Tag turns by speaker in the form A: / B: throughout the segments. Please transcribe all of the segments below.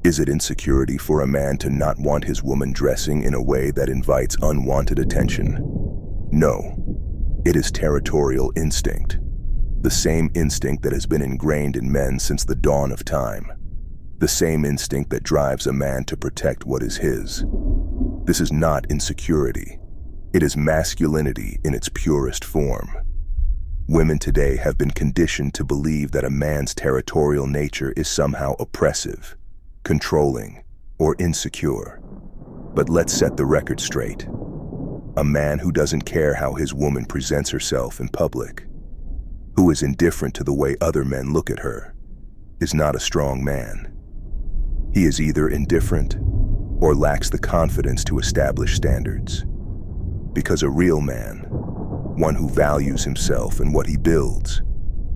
A: Is it insecurity for a man to not want his woman dressing in a way that invites unwanted attention? No. It is territorial instinct. The same instinct that has been ingrained in men since the dawn of time. The same instinct that drives a man to protect what is his. This is not insecurity. It is masculinity in its purest form. Women today have been conditioned to believe that a man's territorial nature is somehow oppressive, controlling, or insecure. But let's set the record straight. A man who doesn't care how his woman presents herself in public, who is indifferent to the way other men look at her, is not a strong man. He is either indifferent or lacks the confidence to establish standards. Because a real man, one who values himself and what he builds,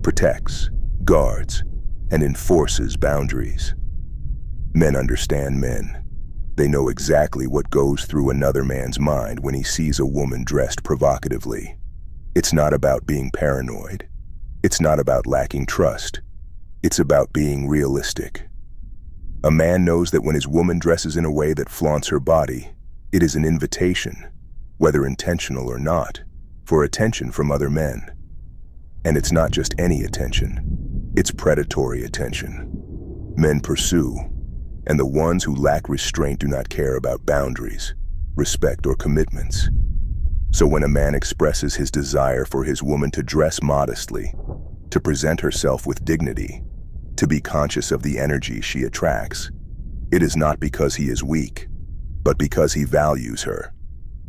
A: protects, guards, and enforces boundaries. Men understand men. They know exactly what goes through another man's mind when he sees a woman dressed provocatively. It's not about being paranoid. It's not about lacking trust. It's about being realistic. A man knows that when his woman dresses in a way that flaunts her body, it is an invitation, whether intentional or not, for attention from other men. And it's not just any attention, it's predatory attention. Men pursue, and the ones who lack restraint do not care about boundaries, respect, or commitments. So when a man expresses his desire for his woman to dress modestly, to present herself with dignity, to be conscious of the energy she attracts, it is not because he is weak, but because he values her.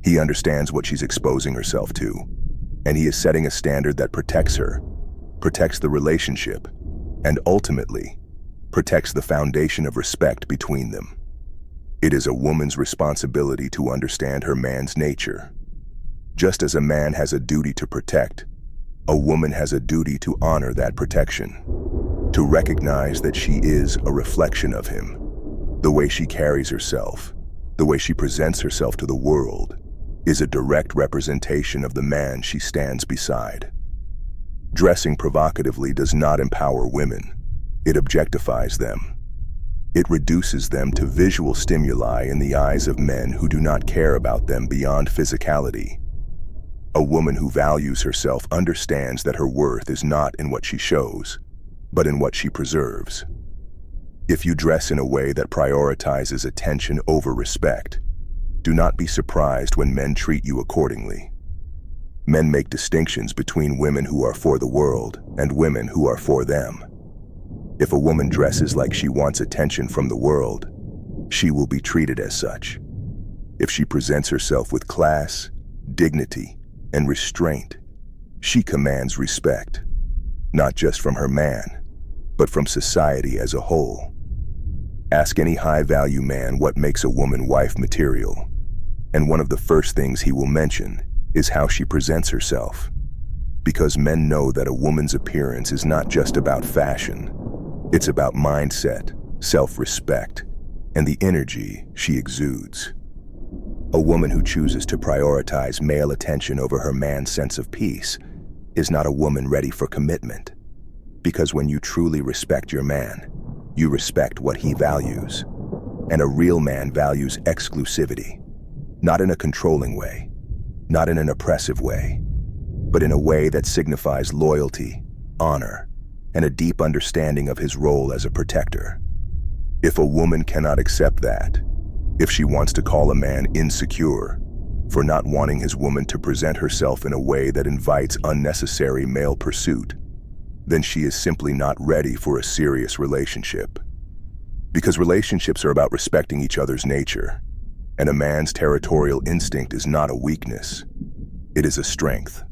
A: He understands what she's exposing herself to, and he is setting a standard that protects her, protects the relationship, and ultimately, protects the foundation of respect between them. It is a woman's responsibility to understand her man's nature. Just as a man has a duty to protect, a woman has a duty to honor that protection, to recognize that she is a reflection of him. The way she carries herself, the way she presents herself to the world, is a direct representation of the man she stands beside. Dressing provocatively does not empower women. It objectifies them. It reduces them to visual stimuli in the eyes of men who do not care about them beyond physicality. A woman who values herself understands that her worth is not in what she shows, but in what she preserves. If you dress in a way that prioritizes attention over respect, do not be surprised when men treat you accordingly. Men make distinctions between women who are for the world and women who are for them. If a woman dresses like she wants attention from the world, she will be treated as such. If she presents herself with class, dignity, and restraint, she commands respect, not just from her man, but from society as a whole. Ask any high-value man what makes a woman wife material, and one of the first things he will mention is how she presents herself. Because men know that a woman's appearance is not just about fashion, it's about mindset, self-respect, and the energy she exudes. A woman who chooses to prioritize male attention over her man's sense of peace is not a woman ready for commitment. Because when you truly respect your man, you respect what he values. And a real man values exclusivity, not in a controlling way, not in an oppressive way, but in a way that signifies loyalty, honor, and a deep understanding of his role as a protector. If a woman cannot accept that, if she wants to call a man insecure for not wanting his woman to present herself in a way that invites unnecessary male pursuit, then she is simply not ready for a serious relationship. Because relationships are about respecting each other's nature, and a man's territorial instinct is not a weakness, it is a strength.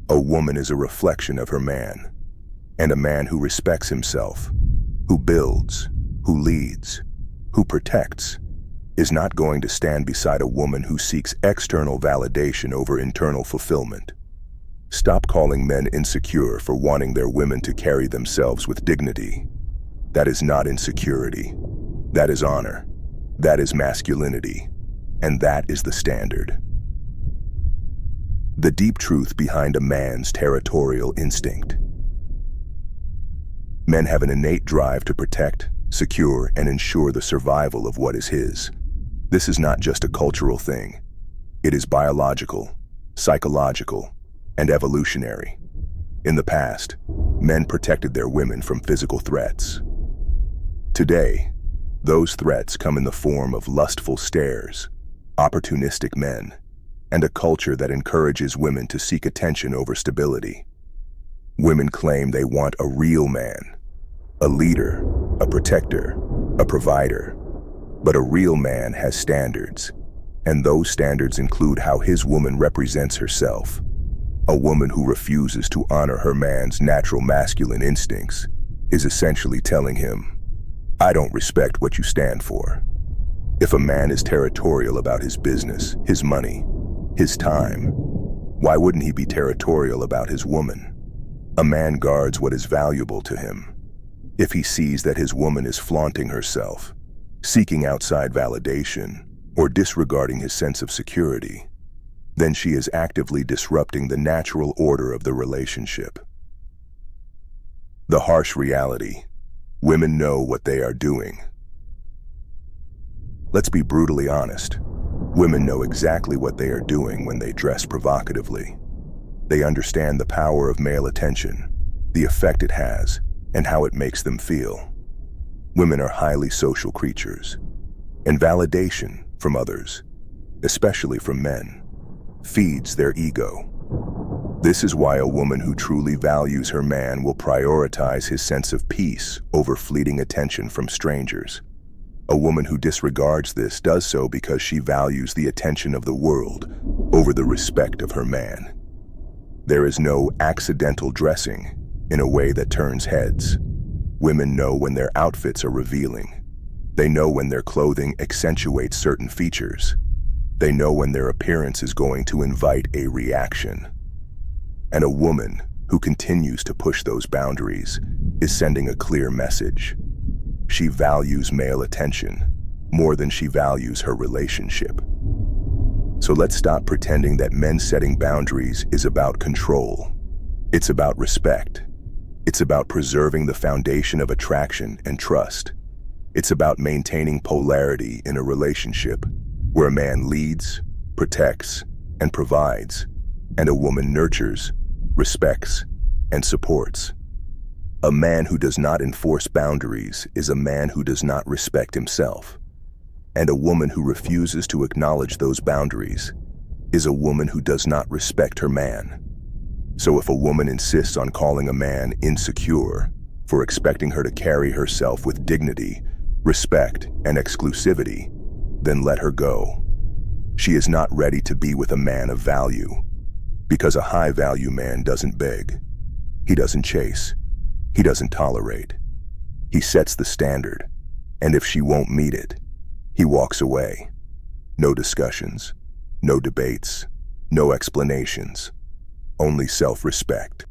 A: A woman is a reflection of her man, and a man who respects himself, who builds, who leads, who protects, is not going to stand beside a woman who seeks external validation over internal fulfillment. Stop calling men insecure for wanting their women to carry themselves with dignity. That is not insecurity. That is honor. That is masculinity. And that is the standard. The deep truth behind a man's territorial instinct. Men have an innate drive to protect, secure, and ensure the survival of what is his. This is not just a cultural thing. It is biological, psychological, and evolutionary. In the past, men protected their women from physical threats. Today, those threats come in the form of lustful stares, opportunistic men, and a culture that encourages women to seek attention over stability. Women claim they want a real man, a leader, a protector, a provider. But a real man has standards, and those standards include how his woman represents herself. A woman who refuses to honor her man's natural masculine instincts is essentially telling him, "I don't respect what you stand for." If a man is territorial about his business, his money, his time, why wouldn't he be territorial about his woman? A man guards what is valuable to him. If he sees that his woman is flaunting herself, seeking outside validation, or disregarding his sense of security, then she is actively disrupting the natural order of the relationship. The harsh reality: women know what they are doing. Let's be brutally honest. Women know exactly what they are doing when they dress provocatively. They understand the power of male attention, the effect it has, and how it makes them feel. Women are highly social creatures, and validation from others, especially from men, feeds their ego. This is why a woman who truly values her man will prioritize his sense of peace over fleeting attention from strangers. A woman who disregards this does so because she values the attention of the world over the respect of her man. There is no accidental dressing in a way that turns heads. Women know when their outfits are revealing. They know when their clothing accentuates certain features. They know when their appearance is going to invite a reaction. And a woman who continues to push those boundaries is sending a clear message. She values male attention more than she values her relationship. So let's stop pretending that men setting boundaries is about control. It's about respect. It's about preserving the foundation of attraction and trust. It's about maintaining polarity in a relationship where a man leads, protects, and provides, and a woman nurtures, respects, and supports. A man who does not enforce boundaries is a man who does not respect himself. And a woman who refuses to acknowledge those boundaries is a woman who does not respect her man. So if a woman insists on calling a man insecure for expecting her to carry herself with dignity, respect, and exclusivity, then let her go. She is not ready to be with a man of value, because a high-value man doesn't beg. He doesn't chase. He doesn't tolerate. He sets the standard, and if she won't meet it, he walks away. No discussions, no debates, no explanations, only self-respect.